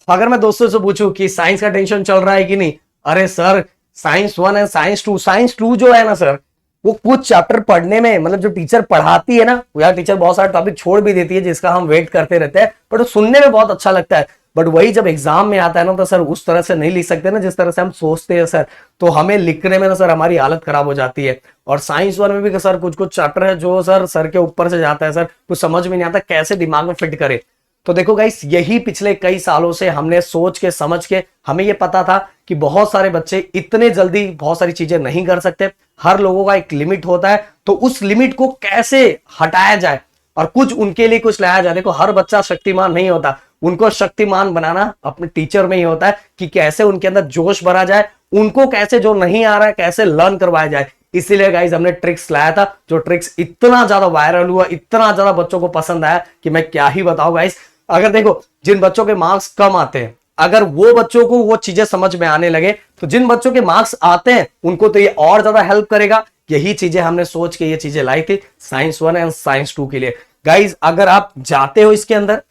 अगर मैं दोस्तों से पूछूं कि साइंस का टेंशन चल रहा है कि नहीं, अरे सर साइंस 1 एंड साइंस 2 जो है ना सर, वो कुछ चैप्टर पढ़ने में मतलब जो टीचर पढ़ाती है ना, वो यार टीचर बहुत सारे टॉपिक छोड़ भी देती है जिसका हम वेट करते रहते हैं, बट वो सुनने में बहुत अच्छा लगता है। बट वही जब एग्जाम में आता है ना तो सर उस तरह से नहीं लिख सकते ना जिस तरह से हम सोचते हैं सर, तो हमें लिखने में ना सर हमारी हालत खराब हो जाती है। और साइंस 1 में भी सर कुछ कुछ चैप्टर है जो सर के ऊपर से जाता है सर, कुछ समझ में नहीं आता कैसे दिमाग में फिट करे। तो देखो गाइस, यही पिछले कई सालों से हमने सोच के समझ के, हमें ये पता था कि बहुत सारे बच्चे इतने जल्दी बहुत सारी चीजें नहीं कर सकते, हर लोगों का एक लिमिट होता है, तो उस लिमिट को कैसे हटाया जाए और कुछ उनके लिए कुछ लाया जाए। देखो हर बच्चा शक्तिमान नहीं होता, उनको शक्तिमान बनाना अपने टीचर में ही होता है कि कैसे उनके अंदर जोश भरा जाए, उनको कैसे जो नहीं आ रहा है कैसे लर्न करवाया जाए। इसीलिए गाइज हमने ट्रिक्स लाया था, जो ट्रिक्स इतना ज्यादा वायरल हुआ, इतना ज्यादा बच्चों को पसंद आया कि मैं क्या ही बताऊं गाइज। अगर देखो जिन बच्चों के मार्क्स कम आते हैं, अगर वो बच्चों को वो चीजें समझ में आने लगे, तो जिन बच्चों के मार्क्स आते हैं उनको तो ये और ज्यादा हेल्प करेगा। यही चीजें हमने सोच के ये चीजें लाई थी साइंस 1 एंड साइंस 2 के लिए। गाइज अगर आप जाते हो इसके अंदर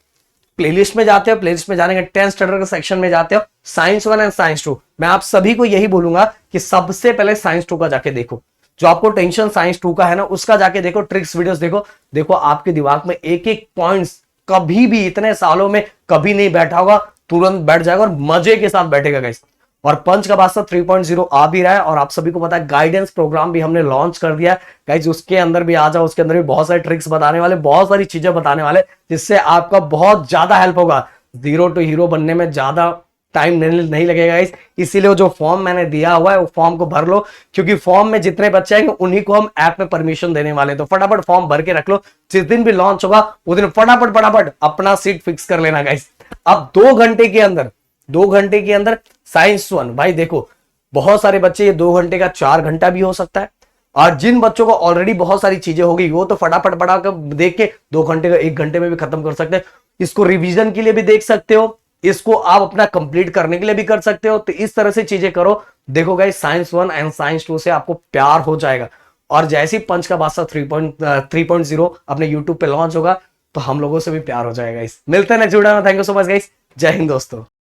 प्लेलिस्ट में जाते हो, प्लेलिस्ट में जाने के 10th स्टैंडर्ड के सेक्शन में जाते हो, साइंस 1 एंड साइंस 2, मैं आप सभी को यही बोलूंगा कि सबसे पहले साइंस 2 का जाके देखो। जो आपको टेंशन साइंस 2 का है ना, उसका जाके देखो, ट्रिक्स वीडियोस देखो। देखो आपके दिमाग में एक एक पॉइंट्स कभी भी इतने सालों में कभी नहीं बैठा होगा, तुरंत बैठ जाएगा और मजे के साथ बैठेगा गाइस। और पंच का बादशाह 3.0 आ भी रहा है, और आप सभी को पता है गाइडेंस प्रोग्राम भी हमने लॉन्च कर दिया है गाइस। उसके अंदर भी आ जाओ, उसके अंदर भी बहुत सारी ट्रिक्स बताने वाले, बहुत सारी चीजें बताने वाले, जिससे आपका बहुत ज्यादा हेल्प होगा। जीरो टू हीरो बनने में ज्यादा टाइम नहीं लगेगा गाइस। इसीलिए जो फॉर्म मैंने दिया हुआ है वो फॉर्म को भर लो, क्योंकि फॉर्म में जितने बच्चे आएंगे उन्हीं को हम ऐप में परमिशन देने वाले हैं। तो फटाफट फॉर्म भर के रख लो, जिस दिन भी लॉन्च होगा उस दिन फटाफट फटाफट अपना सीट फिक्स कर लेना गाइस। अब 2 घंटे के अंदर, 2 घंटे के अंदर साइंस 1 भाई देखो, बहुत सारे बच्चे ये 2 घंटे का 4 घंटा भी हो सकता है। और जिन बच्चों को ऑलरेडी बहुत सारी चीजें होगी वो तो फटाफट पढ़ा कर देख के 2 घंटे का 1 घंटे में भी खत्म कर सकते हैं। इसको रिवीजन के लिए भी देख सकते हो, इसको आप अपना कंप्लीट करने के लिए भी कर सकते हो। तो इस तरह से चीजें करो। देखो गाइस साइंस 1 एंड साइंस 2 से आपको प्यार हो जाएगा। और जैसे ही पंच का बादशाह 3.0 अपने यूट्यूब पे लॉन्च होगा तो हम लोगों से भी प्यार हो जाएगा। इस मिलते हैं नेक्स्ट वीडियो में। Thank you so much guys, जय हिंद दोस्तों।